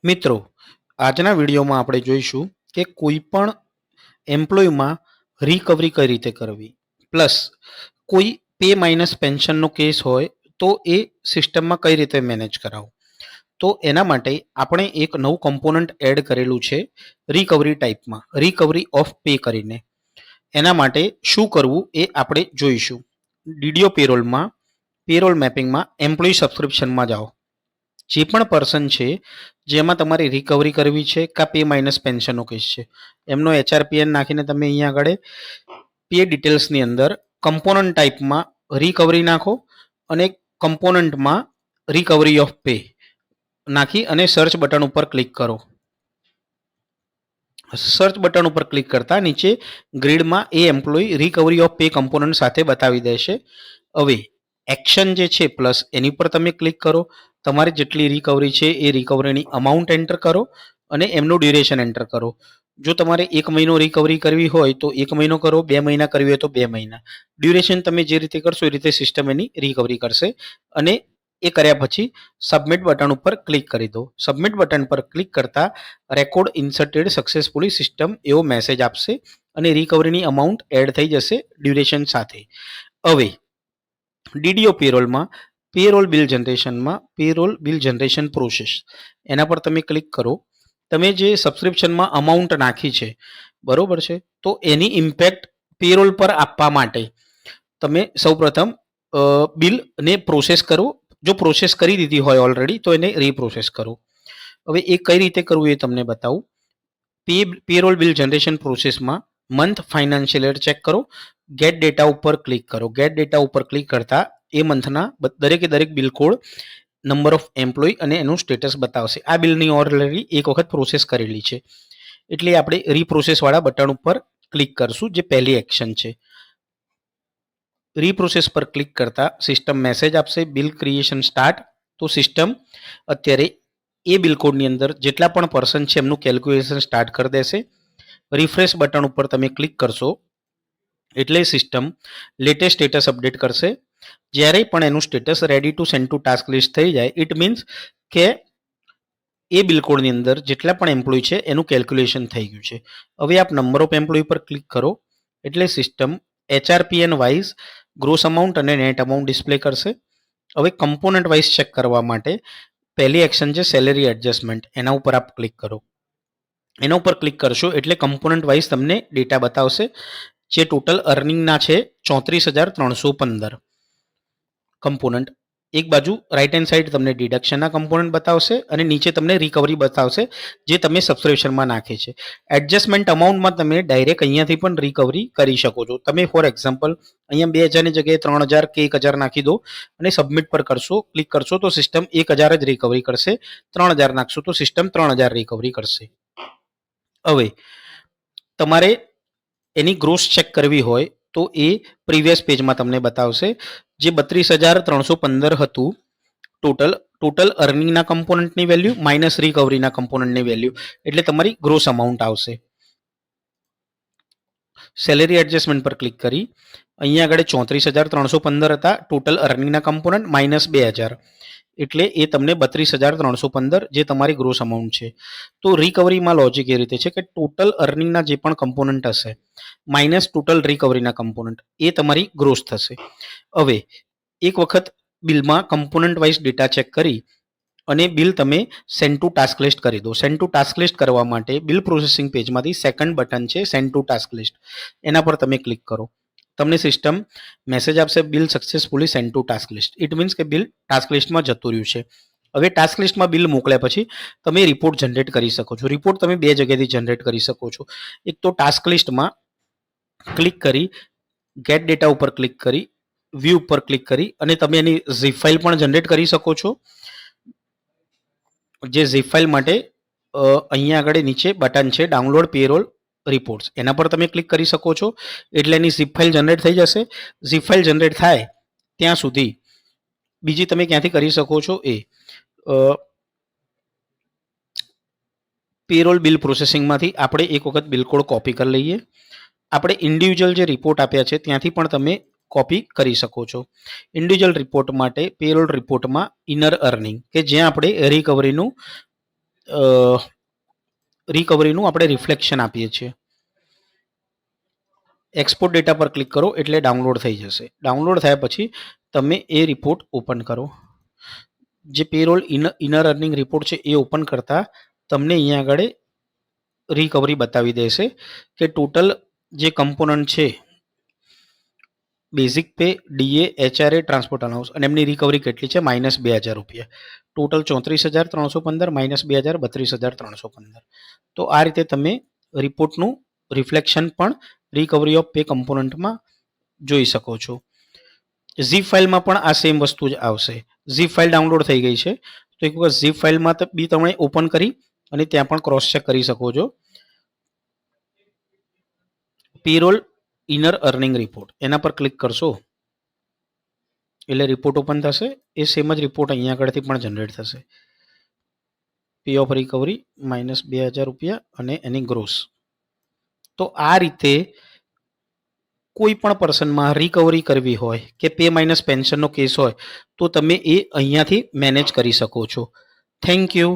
મિત્રો, આજના વિડીયોમાં આપણે જોઈશું કે કોઈ પણ એમ્પ્લોયમાં રિકવરી કઈ રીતે કરવી, પ્લસ કોઈ પે માઇનસ પેન્શનનો કેસ હોય તો એ સિસ્ટમમાં કઈ રીતે મેનેજ કરાવવું. તો એના માટે આપણે એક નવું કમ્પોનન્ટ એડ કરેલું છે રિકવરી ટાઈપમાં, રિકવરી ઓફ પે કરીને. એના માટે શું કરવું એ આપણે જોઈશું. ડીડીઓ પેરોલમાં, પેરોલ મેપિંગમાં એમ્પ્લોય સબસ્ક્રિપ્શનમાં જાઓ. જે પણ પર્સન છે જેમાં તમારે રિકવરી કરવી છે કા પે માઇનસ પેન્શનનો કેસ છે, એમનો HRPN નાખીને તમે અહીંયા આગળ પે ડિટેલ્સની અંદર કમ્પોનન્ટ ટાઈપમાં રિકવરી નાખો અને કમ્પોનન્ટમાં રિકવરી ઓફ પે નાખી અને સર્ચ બટન ઉપર ક્લિક કરો. સર્ચ બટન ઉપર ક્લિક કરતા નીચે ગ્રીડમાં એ employee recovery of pay component સાથે બતાવી દેશે. હવે એક્શન જે છે પ્લસ એની પર તમે ક્લિક કરો. તમારે જેટલી રિકવરી છે એ રિકવરીની અમાઉન્ટ એન્ટર કરો અને એમનું ડ્યુરેશન એન્ટર કરો. જો તમારે 1 મહિનો રિકવરી કરવી હોય તો 1 મહિનો કરો, 2 મહિના કરવી હોય તો 2 મહિના. ડ્યુરેશન તમે જે રીતે કરશો એ રીતે સિસ્ટમ એની રિકવરી કરશે. અને એ કર્યા પછી સબમિટ બટન ઉપર ક્લિક કરી દો. સબમિટ બટન પર ક્લિક કરતા રેકોર્ડ ઇન્સર્ટેડ સક્સેસફુલી સિસ્ટમ એવો મેસેજ આપશે અને રિકવરીની અમાઉન્ટ એડ થઈ જશે ડ્યુરેશન સાથે. હવે ડીડીઓ પેરોલમાં પેરોલ બિલ જનરેશનમાં પેરોલ બિલ જનરેશન પ્રોસેસ એના પર તમે ક્લિક કરો. તમે જે સબસ્ક્રિપ્શનમાં અમાઉન્ટ નાખી છે બરોબર છે, તો એની ઇમ્પેક્ટ પેરોલ પર આપવા માટે તમે સૌપ્રથમ બિલને પ્રોસેસ કરો. જો પ્રોસેસ કરી દીધી હોય ઓલરેડી તો એને રીપ્રોસેસ કરો. હવે એ કઈ રીતે કરવું એ તમને બતાવું. પેરોલ બિલ જનરેશન પ્રોસેસમાં મંથ ફાઇનાન્શિયલ યર ચેક કરો, ગેટ ડેટા ઉપર ક્લિક કરો. ગેટ ડેટા ઉપર ક્લિક કરતા એ મંથના દરેકે દરેક bill code, number of employee અને એનું સ્ટેટસ બતાવશે. આ બિલની ઓલરેડી એક વખત પ્રોસેસ કરેલી છે એટલે આપણે રીપ્રોસેસવાળા બટન ઉપર ક્લિક કરશું, જે પહેલી એક્શન છે. રીપ્રોસેસ પર ક્લિક કરતા સિસ્ટમ મેસેજ આપશે બિલ ક્રિએશન સ્ટાર્ટ. તો સિસ્ટમ અત્યારે એ બિલ કોડની અંદર જેટલા પણ પર્સન છે એમનું કેલ્ક્યુલેશન સ્ટાર્ટ કરી દેશે. રિફ્રેશ બટન ઉપર તમે ક્લિક કરશો એટલે સિસ્ટમ લેટેસ્ટ સ્ટેટસ અપડેટ કરશે. જ્યારે પણ એનું status ready to send to task list થઈ જાય, ઇટ મીન્સ કે એ બિલ કોડની અંદર જેટલા પણ એમ્પ્લોય છે એનું કેલ્ક્યુલેશન થઈ ગયું છે. હવે આપ નંબર ઓફ એમ્પ્લોય પર ક્લિક કરો એટલે system HRPN wise gross amount અને નેટ અમાઉન્ટ ડિસ્પ્લે કરશે. હવે કમ્પોનન્ટ વાઇઝ ચેક કરવા માટે પહેલી એક્શન છે સેલેરી એડજસ્ટમેન્ટ, એના ઉપર આપ ક્લિક કરો. એના ઉપર ક્લિક કરશો એટલે કમ્પોનન્ટ વાઇઝ તમને ડેટા બતાવશે, જે ટોટલ અર્નિંગના છે 34,315 કમ્પોનન્ટ. એક બાજુ રાઇટ હેન્ડ સાઈડ તમને ડિડક્શનના કમ્પોનન્ટ બતાવશે અને નીચે તમને રિકવરી બતાવશે જે તમે સબસ્ક્રિપ્શનમાં નાખી છે. એડજસ્ટમેન્ટ અમાઉન્ટમાં તમે ડાયરેક્ટ અહીંયાથી પણ રિકવરી કરી શકો છો. તમે ફોર એક્ઝામ્પલ અહીંયા 2,000ની જગ્યાએ 3,000 કે 1,000 નાખી દો અને સબમિટ પર કરશો, ક્લિક કરશો તો સિસ્ટમ 1,000 જ રિકવરી કરશે. 3,000 નાખશો તો સિસ્ટમ 3,000 રિકવરી કરશે. હવે તમારે એની ગ્રોસ ચેક કરવી હોય તો એ પ્રીવિયસ પેજમાં તમને બતાવશે, જે 32,315 હતું ટોટલ અર્નિંગના કમ્પોનન્ટની વેલ્યુ માઇનસ રિકવરીના કમ્પોનન્ટની વેલ્યુ, એટલે તમારી ગ્રોસ અમાઉન્ટ આવશે. સેલેરી એડજસ્ટમેન્ટ પર ક્લિક કરી અહીંયા આગળ 34,315 હતા ટોટલ અર્નિંગના કમ્પોનન્ટ માઇનસ 2,000, એટલે એ તમને 32,315 જે તમારી ગ્રોસ અમાઉન્ટ છે. તો રિકવરીમાં લોજિક એ રીતે છે કે ટોટલ અર્નિંગના જે પણ કમ્પોનન્ટ હશે માઇનસ ટોટલ રિકવરીના કમ્પોનન્ટ એ તમારી ગ્રોસ થશે. હવે એક વખત બિલમાં કમ્પોનન્ટ વાઇઝ ડેટા ચેક કરી અને બિલ તમે સેન્ડ ટુ ટાસ્ક લિસ્ટ કરી દો. સેન્ડ ટુ ટાસ્ક લિસ્ટ કરવા માટે બિલ પ્રોસેસિંગ પેજમાંથી સેકન્ડ બટન છે સેન્ડ ટુ ટાસ્ક લિસ્ટ, એના પર તમે ક્લિક કરો. તમને સિસ્ટમ મેસેજ આપશે bill successfully send to task list. It means કે બિલ ટાસ્ક લિસ્ટમાં જતું રહ્યું છે. હવે ટાસ્ક લિસ્ટમાં બિલ મોકલ્યા પછી તમે રિપોર્ટ જનરેટ કરી શકો છો. રિપોર્ટ તમે બે જગ્યાથી જનરેટ કરી શકો છો. એક તો ટાસ્ક લિસ્ટમાં ક્લિક કરી ગેટ ડેટા ઉપર ક્લિક કરી વ્યૂ ઉપર ક્લિક કરી અને તમે એની ઝીપ ફાઇલ પણ જનરેટ કરી શકો છો. જે ઝીપ ફાઇલ માટે અહીંયા આગળ નીચે બટન છે ડાઉનલોડ પેરોલ રિપોર્ટ્સ, એના પર તમે ક્લિક કરી શકો છો એટલે એની ઝીપ ફાઇલ જનરેટ થઈ જશે. ઝીપ ફાઇલ જનરેટ થાય ત્યાં સુધી બીજી તમે ક્યાંથી કરી શકો છો એ પેરોલ બિલ પ્રોસેસિંગમાંથી આપણે એક વખત બિલ કોડ કોપી કરી લઈએ. આપણે ઇન્ડિવિજ્યુઅલ જે રિપોર્ટ આપ્યા છે ત્યાંથી પણ તમે કોપી કરી શકો છો. ઇન્ડિવિજ્યુઅલ રિપોર્ટ માટે પેરોલ રિપોર્ટમાં ઇનર અર્નિંગ કે જ્યાં આપણે રિકવરીનું રિકવરીનું આપણે રિફ્લેક્શન આપીએ છીએ. એક્સપોર્ટ ડેટા પર ક્લિક કરો એટલે ડાઉનલોડ થઈ જશે. ડાઉનલોડ થયા પછી તમે એ રિપોર્ટ ઓપન કરો. જે પેરોલ ઇનર અર્નિંગ રિપોર્ટ છે એ ઓપન કરતા તમને અહીંયા આગળ રિકવરી બતાવી દેશે કે ટોટલ જે કમ્પોનન્ટ છે basic pay, DA, HRA, transport allowance અને એમની રિકવરી કેટલી છે -2000 રૂપિયા. ટોટલ 34,315 -2000 32,315. તો આ રીતે તમે રિપોર્ટનું રિફ્લેક્શન પણ રિકવરી ઓફ પે કમ્પોનન્ટમાં જોઈ શકો છો. ઝીપ ફાઇલમાં પણ આ સેમ વસ્તુ જ આવશે. ઝીપ ફાઇલ ડાઉનલોડ થઈ ગઈ છે તો એક વખત ઝીપ ફાઇલમાં બી તમે ઓપન કરી અને ત્યાં પણ ક્રોસ ચેક કરી શકો છો. પેરોલ ઇનર અર્નિંગ રિપોર્ટ એના પર ક્લિક કરશો એટલે રિપોર્ટ ઓપન થશે. એ સેમ જ રિપોર્ટ અહીંયા આગળથી પણ જનરેટ થશે. પે ઓફ રિકવરી -2000 રૂપિયા અને એની ગ્રોસ. તો આ રીતે કોઈ પણ પર્સનમાં રિકવરી કરવી હોય કે પે માઇનસ પેન્શનનો કેસ હોય તો તમે એ અહીંયાથી મેનેજ કરી શકો છો. Thank you.